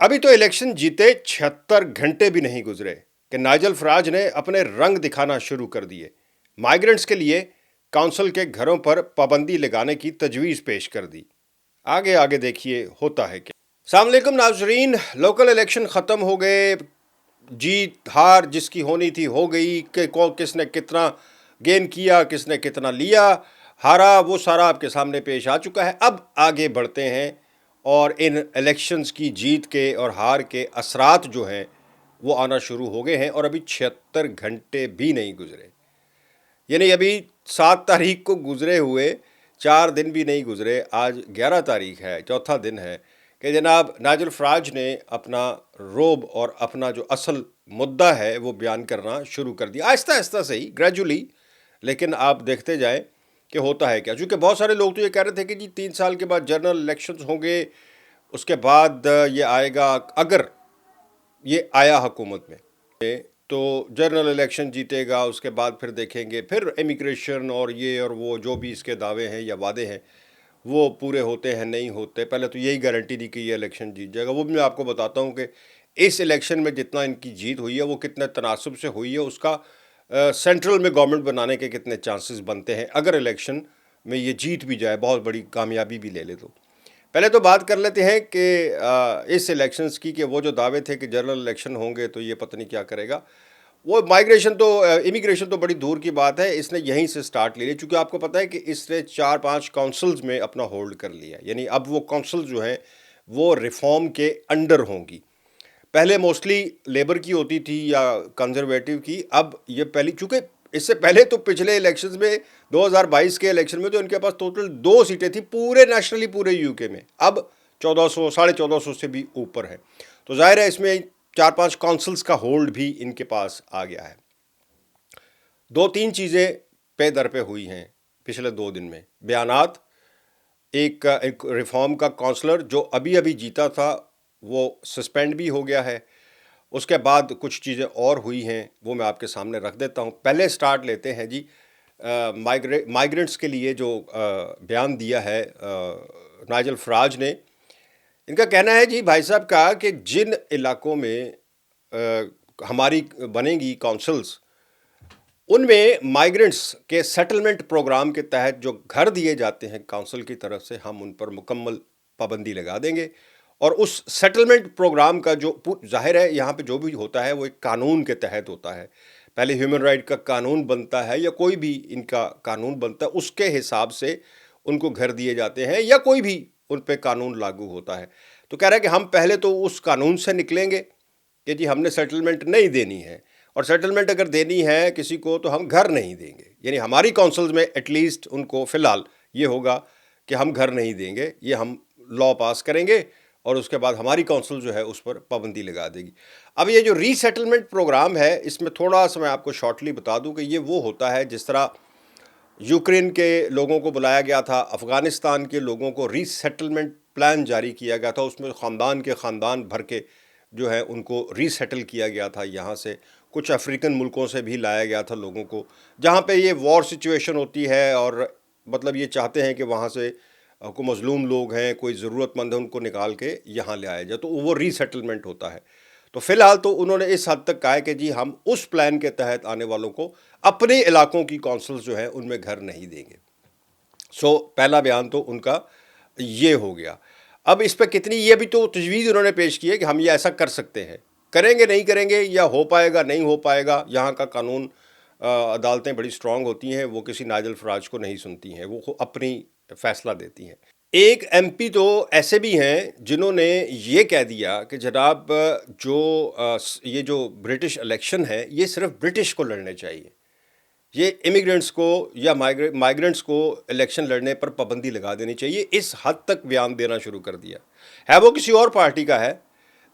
ابھی تو الیکشن جیتے 76 گھنٹے بھی نہیں گزرے کہ نائجل فراج نے اپنے رنگ دکھانا شروع کر دیے. مائیگرنٹس کے لیے کونسل کے گھروں پر پابندی لگانے کی تجویز پیش کر دی. آگے آگے دیکھیے ہوتا ہے کیا. السلام علیکم ناظرین. لوکل الیکشن ختم ہو گئے. جیت ہار جس کی ہونی تھی ہو گئی. کہ کس نے کتنا گین کیا, کس نے کتنا لیا, ہارا, وہ سارا آپ کے سامنے پیش آ چکا ہے. اب آگے بڑھتے ہیں اور ان الیکشنز کی جیت کے اور ہار کے اثرات جو ہیں وہ آنا شروع ہو گئے ہیں, اور ابھی 76 گھنٹے بھی نہیں گزرے. یعنی ابھی 7 تاریخ کو گزرے ہوئے 4 دن بھی نہیں گزرے. آج 11 تاریخ ہے, چوتھا دن ہے کہ جناب نائجل فراج نے اپنا روب اور اپنا جو اصل مدعا ہے وہ بیان کرنا شروع کر دیا. آہستہ آہستہ سے ہی, گریجولی, لیکن آپ دیکھتے جائیں کہ ہوتا ہے کیا. چونکہ بہت سارے لوگ تو یہ کہہ رہے تھے کہ جی 3 سال کے بعد جنرل الیکشنز ہوں گے, اس کے بعد یہ آئے گا, اگر یہ آیا حکومت میں تو جنرل الیکشن جیتے گا, اس کے بعد پھر دیکھیں گے, پھر امیگریشن اور یہ اور وہ جو بھی اس کے دعوے ہیں یا وعدے ہیں وہ پورے ہوتے ہیں نہیں ہوتے. پہلے تو یہی گارنٹی دی کہ یہ الیکشن جیت جائے گا. وہ بھی میں آپ کو بتاتا ہوں کہ اس الیکشن میں جتنا ان کی جیت ہوئی ہے وہ کتنے تناسب سے ہوئی ہے, اس کا سینٹرل میں گورنمنٹ بنانے کے کتنے چانسز بنتے ہیں اگر الیکشن میں یہ جیت بھی جائے, بہت بڑی کامیابی بھی لے لے. تو پہلے تو بات کر لیتے ہیں کہ اس الیکشنز کی, کہ وہ جو دعوے تھے کہ جنرل الیکشن ہوں گے تو یہ پتہ نہیں کیا کرے گا. وہ مائیگریشن تو امیگریشن تو بڑی دور کی بات ہے, اس نے یہیں سے سٹارٹ لے لی. چونکہ آپ کو پتہ ہے کہ اس نے 4-5 کونسلز میں اپنا ہولڈ کر لیا. یعنی اب وہ کونسل جو ہیں وہ ریفارم کے انڈر ہوں گی. پہلے موسٹلی لیبر کی ہوتی تھی یا کنزرویٹو کی. اب یہ پہلی, چونکہ اس سے پہلے تو پچھلے الیکشنز میں 2022 کے الیکشن میں تو ان کے پاس ٹوٹل 2 سیٹیں تھیں پورے نیشنلی, پورے یو کے میں. اب 1400-1450 سے بھی اوپر ہے. تو ظاہر ہے اس میں 4-5 کونسلز کا ہولڈ بھی ان کے پاس آ گیا ہے. 2-3 چیزیں پے در پہ ہوئی ہیں پچھلے 2 دن میں. بیانات, ایک ریفارم کا کونسلر جو ابھی ابھی جیتا تھا وہ سسپینڈ بھی ہو گیا ہے. اس کے بعد کچھ چیزیں اور ہوئی ہیں, وہ میں آپ کے سامنے رکھ دیتا ہوں. پہلے سٹارٹ لیتے ہیں جی مائیگرنٹس کے لیے جو بیان دیا ہے نائجل فراج نے. ان کا کہنا ہے جی بھائی صاحب کا کہ جن علاقوں میں ہماری بنے گی کونسلز, ان میں مائیگرنٹس کے سیٹلمنٹ پروگرام کے تحت جو گھر دیے جاتے ہیں کونسل کی طرف سے, ہم ان پر مکمل پابندی لگا دیں گے. اور اس سیٹلمنٹ پروگرام کا جو ظاہر ہے یہاں پہ جو بھی ہوتا ہے وہ ایک قانون کے تحت ہوتا ہے. پہلے ہیومن رائٹ کا قانون بنتا ہے یا کوئی بھی ان کا قانون بنتا ہے, اس کے حساب سے ان کو گھر دیے جاتے ہیں یا کوئی بھی ان پہ قانون لاگو ہوتا ہے. تو کہہ رہا ہے کہ ہم پہلے تو اس قانون سے نکلیں گے کہ جی ہم نے سیٹلمنٹ نہیں دینی ہے, اور سیٹلمنٹ اگر دینی ہے کسی کو تو ہم گھر نہیں دیں گے. یعنی ہماری کونسلز میں ایٹ لیسٹ ان کو فی الحال یہ ہوگا کہ ہم گھر نہیں دیں گے, یہ ہم لا پاس کریں گے اور اس کے بعد ہماری کونسل جو ہے اس پر پابندی لگا دے گی. اب یہ جو ری سیٹلمنٹ پروگرام ہے اس میں تھوڑا سا میں آپ کو شارٹلی بتا دوں کہ یہ وہ ہوتا ہے جس طرح یوکرین کے لوگوں کو بلایا گیا تھا, افغانستان کے لوگوں کو ری سیٹلمنٹ پلان جاری کیا گیا تھا, اس میں خاندان کے خاندان بھر کے جو ہے ان کو ری سیٹل کیا گیا تھا. یہاں سے کچھ افریقن ملکوں سے بھی لایا گیا تھا لوگوں کو, جہاں پہ یہ وار سچویشن ہوتی ہے اور مطلب یہ چاہتے ہیں کہ وہاں سے کوئی مظلوم لوگ ہیں, کوئی ضرورت مند ہے, ان کو نکال کے یہاں لے آیا جائے, تو وہ ری سیٹلمنٹ ہوتا ہے. تو فی الحال تو انہوں نے اس حد تک کہا ہے کہ جی ہم اس پلان کے تحت آنے والوں کو اپنے علاقوں کی کونسلز جو ہیں ان میں گھر نہیں دیں گے. سو پہلا بیان تو ان کا یہ ہو گیا. اب اس پہ کتنی, یہ بھی تو تجویز انہوں نے پیش کی ہے کہ ہم یہ ایسا کر سکتے ہیں, کریں گے نہیں کریں گے, یا ہو پائے گا نہیں ہو پائے گا. یہاں کا قانون, عدالتیں بڑی سٹرونگ ہوتی ہیں, وہ کسی نائجل فراج کو نہیں سنتی ہیں, وہ اپنی فیصلہ دیتی ہیں. ایک ایم پی تو ایسے بھی ہیں جنہوں نے یہ کہہ دیا کہ جناب یہ جو برٹش الیکشن ہے یہ صرف برٹش کو لڑنے چاہیے, یہ امیگرنٹس کو یا مائیگرنٹس کو الیکشن لڑنے پر پابندی لگا دینی چاہیے. اس حد تک بیان دینا شروع کر دیا ہے. وہ کسی اور پارٹی کا ہے,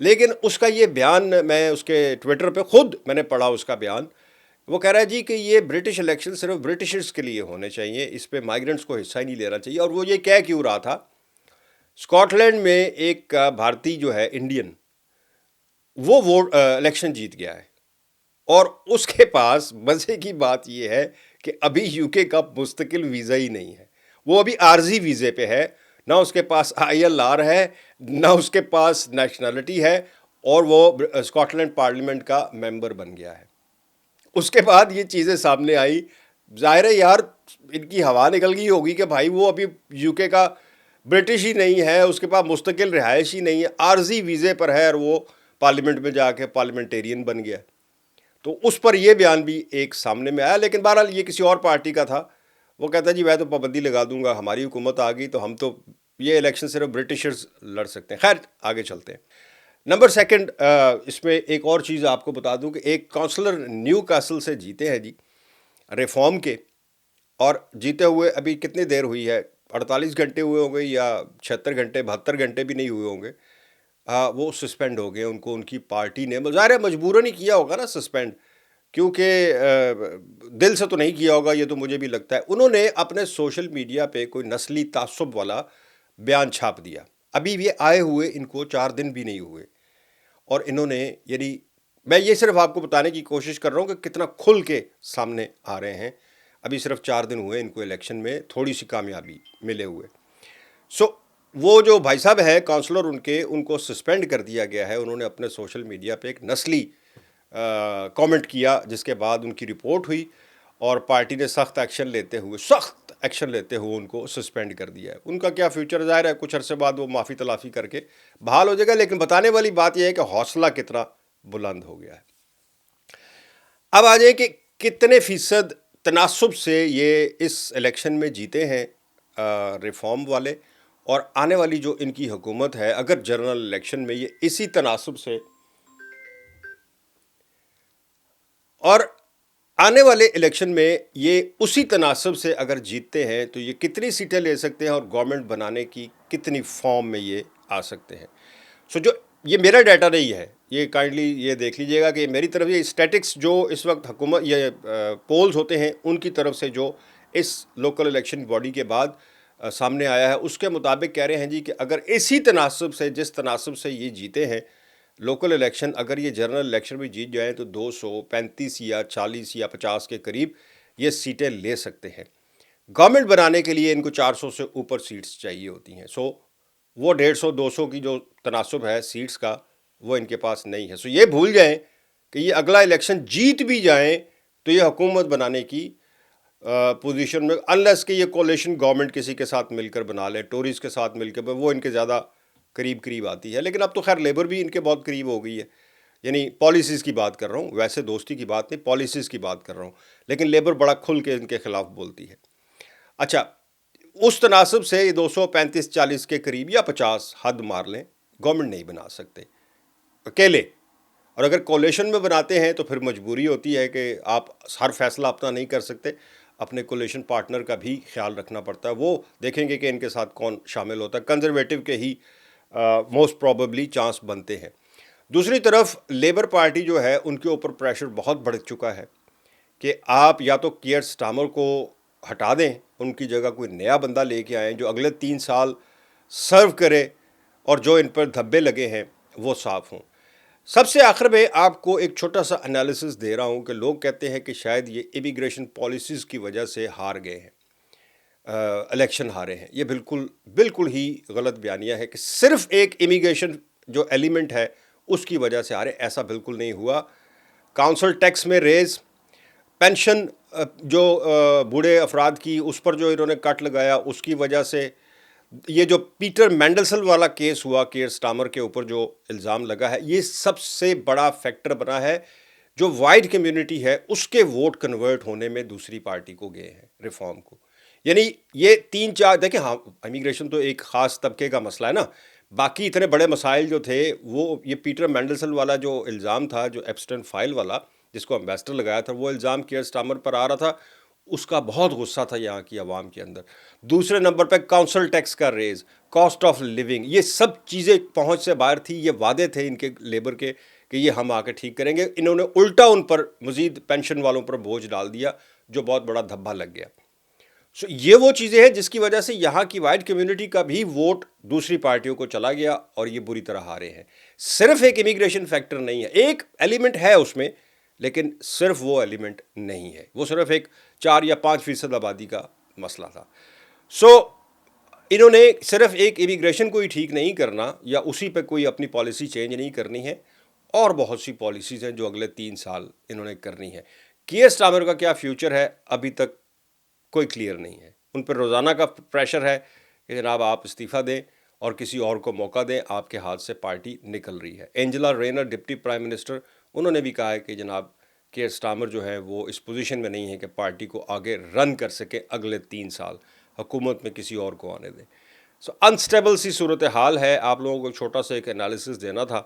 لیکن اس کا یہ بیان میں اس کے ٹویٹر پہ خود میں نے پڑھا اس کا بیان. وہ کہہ رہا ہے جی کہ یہ برٹش الیکشن صرف برٹشرز کے لیے ہونے چاہیے, اس پہ مائیگرنٹس کو حصہ ہی نہیں لینا چاہیے. اور وہ یہ کہہ کیوں رہا تھا, اسکاٹ لینڈ میں ایک بھارتی جو ہے انڈین, وہ الیکشن جیت گیا ہے, اور اس کے پاس مزے کی بات یہ ہے کہ ابھی یو کے کا مستقل ویزا ہی نہیں ہے, وہ ابھی عارضی ویزے پہ ہے. نہ اس کے پاس ILR ہے، نہ اس کے پاس نیشنلٹی ہے، اور وہ اسکاٹ لینڈ پارلیمنٹ کا ممبر بن گیا ہے۔ اس کے بعد یہ چیزیں سامنے آئی، ظاہر ہے یار ان کی ہوا نکل گئی ہوگی کہ بھائی وہ ابھی UK کا برٹش ہی نہیں ہے، اس کے پاس مستقل رہائش ہی نہیں ہے، عارضی ویزے پر ہے، اور وہ پارلیمنٹ میں جا کے پارلیمنٹیرین بن گیا۔ تو اس پر یہ بیان بھی ایک سامنے میں آیا، لیکن بہرحال یہ کسی اور پارٹی کا تھا۔ وہ کہتا ہے جی میں تو پابندی لگا دوں گا، ہماری حکومت آ گئی تو ہم تو یہ الیکشن صرف برٹشرز لڑ سکتے ہیں۔ خیر آگے چلتے ہیں۔ نمبر سیکنڈ، اس میں ایک اور چیز آپ کو بتا دوں کہ ایک کونسلر نیو کاسل سے جیتے ہیں جی، ریفارم کے، اور جیتے ہوئے ابھی کتنی دیر ہوئی ہے، 48 گھنٹے ہوئے ہوں گے یا 76 گھنٹے، 72 گھنٹے بھی نہیں ہوئے ہوں گے، وہ سسپینڈ ہو گئے۔ ان کو ان کی پارٹی نے ظاہر ہے مجبوراً ہی کیا ہوگا نا سسپینڈ، کیونکہ دل سے تو نہیں کیا ہوگا، یہ تو مجھے بھی لگتا ہے۔ انہوں نے اپنے سوشل میڈیا پہ کوئی نسلی تعصب والا بیان چھاپ دیا، ابھی یہ آئے ہوئے ان کو 4 دن بھی نہیں ہوئے، اور انہوں نے یعنی میں یہ صرف آپ کو بتانے کی کوشش کر رہا ہوں کہ کتنا کھل کے سامنے آ رہے ہیں۔ ابھی صرف 4 دن ہوئے ان کو الیکشن میں تھوڑی سی کامیابی ملے ہوئے۔ سو وہ جو بھائی صاحب ہیں کونسلر ان کو سسپینڈ کر دیا گیا ہے۔ انہوں نے اپنے سوشل میڈیا پہ ایک نسلی کامنٹ کیا، جس کے بعد ان کی رپورٹ ہوئی اور پارٹی نے سخت ایکشن لیتے ہوئے ان کو سسپینڈ کر دیا ہے۔ ان کا کیا فیوچر، ظاہر ہے کچھ عرصے بعد وہ معافی تلافی کر کے بحال ہو جائے گا، لیکن بتانے والی بات یہ ہے کہ حوصلہ کتنا بلند ہو گیا ہے۔ اب آ جائیں کہ کتنے فیصد تناسب سے یہ اس الیکشن میں جیتے ہیں ریفارم والے، اور آنے والی جو ان کی حکومت ہے اگر جنرل الیکشن میں یہ اسی تناسب سے، اور آنے والے الیکشن میں یہ اسی تناسب سے اگر جیتتے ہیں تو یہ کتنی سیٹیں لے سکتے ہیں اور گورنمنٹ بنانے کی کتنی فارم میں یہ آ سکتے ہیں۔ سو جو یہ میرا ڈیٹا نہیں ہے، یہ کائنڈلی یہ دیکھ لیجئے گا کہ میری طرف یہ اسٹیٹکس جو اس وقت حکومت یہ پولز ہوتے ہیں ان کی طرف سے جو اس لوکل الیکشن باڈی کے بعد سامنے آیا ہے، اس کے مطابق کہہ رہے ہیں جی کہ اگر اسی تناسب سے، جس تناسب سے یہ جیتے ہیں لوکل الیکشن، اگر یہ جنرل الیکشن میں جیت جائیں تو 235 یا 40 یا 50 کے قریب یہ سیٹیں لے سکتے ہیں۔ گورنمنٹ بنانے کے لیے ان کو 400 سے اوپر سیٹس چاہیے ہوتی ہیں۔ سو وہ 150 200 کی جو تناسب ہے سیٹس کا وہ ان کے پاس نہیں ہے۔ سو یہ بھول جائیں کہ یہ اگلا الیکشن جیت بھی جائیں تو یہ حکومت بنانے کی پوزیشن میں، انلیس کہ یہ کولیشن گورنمنٹ کسی کے ساتھ مل کر بنا لیں، ٹوریز کے ساتھ مل کر، وہ ان کے زیادہ قریب آتی ہے۔ لیکن اب تو خیر لیبر بھی ان کے بہت قریب ہو گئی ہے، یعنی پالیسیز کی بات کر رہا ہوں، ویسے دوستی کی بات نہیں، پالیسیز کی بات کر رہا ہوں، لیکن لیبر بڑا کھل کے ان کے خلاف بولتی ہے۔ اچھا، اس تناسب سے یہ 235 40 کے قریب یا 50 حد مار لیں، گورنمنٹ نہیں بنا سکتے اکیلے، اور اگر کولیشن میں بناتے ہیں تو پھر مجبوری ہوتی ہے کہ آپ ہر فیصلہ اپنا نہیں کر سکتے، اپنے کولیشن پارٹنر کا بھی خیال رکھنا پڑتا ہے۔ وہ دیکھیں گے کہ ان کے ساتھ کون شامل ہوتا ہے، کنزرویٹو کے ہی موسٹ پروبیبلی چانس بنتے ہیں۔ دوسری طرف لیبر پارٹی جو ہے ان کے اوپر پریشر بہت بڑھ چکا ہے کہ آپ یا تو کیئر سٹارمر کو ہٹا دیں، ان کی جگہ کوئی نیا بندہ لے کے آئیں جو اگلے 3 سال سرو کرے اور جو ان پر دھبے لگے ہیں وہ صاف ہوں۔ سب سے آخر میں آپ کو ایک چھوٹا سا انالیسس دے رہا ہوں کہ لوگ کہتے ہیں کہ شاید یہ امیگریشن پالیسیز کی وجہ سے ہار گئے ہیں، الیکشن ہارے ہیں۔ یہ بالکل ہی غلط بیانیہ ہے کہ صرف ایک امیگریشن جو ایلیمنٹ ہے اس کی وجہ سے ہارے، ایسا بالکل نہیں ہوا۔ کاؤنسل ٹیکس میں ریز، پینشن جو بوڑھے افراد کی اس پر جو انہوں نے کٹ لگایا اس کی وجہ سے، یہ جو پیٹر مینڈلسن والا کیس ہوا کیئر سٹارمر کے اوپر جو الزام لگا ہے، یہ سب سے بڑا فیکٹر بنا ہے۔ جو وائٹ کمیونٹی ہے اس کے ووٹ کنورٹ ہونے میں دوسری پارٹی کو گئے ہیں، ریفارم کو۔ یعنی یہ 3-4 دیکھیں، ہاں امیگریشن تو ایک خاص طبقے کا مسئلہ ہے نا، باقی اتنے بڑے مسائل جو تھے وہ یہ پیٹر مینڈلسن والا جو الزام تھا، جو ایپسٹن فائل والا جس کو ایمبیسڈر لگایا تھا، وہ الزام کیئر سٹارمر پر آ رہا تھا، اس کا بہت غصہ تھا یہاں کی عوام کے اندر۔ دوسرے نمبر پہ کاؤنسل ٹیکس کا ریز، کاسٹ آف لیونگ، یہ سب چیزیں پہنچ سے باہر تھی۔ یہ وعدے تھے ان کے لیبر کے کہ یہ ہم آ کے ٹھیک کریں گے، انہوں نے الٹا ان پر مزید پینشن والوں پر بوجھ ڈال دیا جو بہت بڑا دھبا لگ گیا۔ سو یہ وہ چیزیں ہیں جس کی وجہ سے یہاں کی وائٹ کمیونٹی کا بھی ووٹ دوسری پارٹیوں کو چلا گیا اور یہ بری طرح ہارے ہیں۔ صرف ایک امیگریشن فیکٹر نہیں ہے، ایک ایلیمنٹ ہے اس میں، لیکن صرف وہ ایلیمنٹ نہیں ہے، وہ صرف ایک 4 یا 5% آبادی کا مسئلہ تھا۔ سو انہوں نے صرف ایک امیگریشن کو ہی ٹھیک نہیں کرنا یا اسی پہ کوئی اپنی پالیسی چینج نہیں کرنی ہے، اور بہت سی پالیسیز ہیں جو اگلے 3 سال انہوں نے کرنی ہے۔ کیئر سٹارمر کا کیا فیوچر ہے ابھی تک کوئی کلیئر نہیں ہے۔ ان پر روزانہ کا پریشر ہے کہ جناب آپ استعفیٰ دیں اور کسی اور کو موقع دیں، آپ کے ہاتھ سے پارٹی نکل رہی ہے۔ Angela Rayner deputy prime minister, انہوں نے بھی کہا ہے کہ جناب کیئر سٹارمر جو ہے وہ اس پوزیشن میں نہیں ہے کہ پارٹی کو آگے رن کر سکے اگلے 3 سال، حکومت میں کسی اور کو آنے دیں۔ انسٹیبل سی صورتحال ہے۔ آپ لوگوں کو چھوٹا سا ایک انالیسس دینا تھا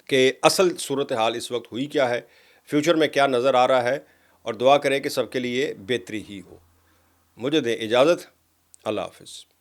کہ اصل صورتحال اس وقت ہوئی کیا ہے، فیوچر میں کیا نظر آ رہا ہے، اور دعا کریں کہ سب کے لیے بہتری ہی ہو۔ مجھے دیں اجازت، اللہ حافظ۔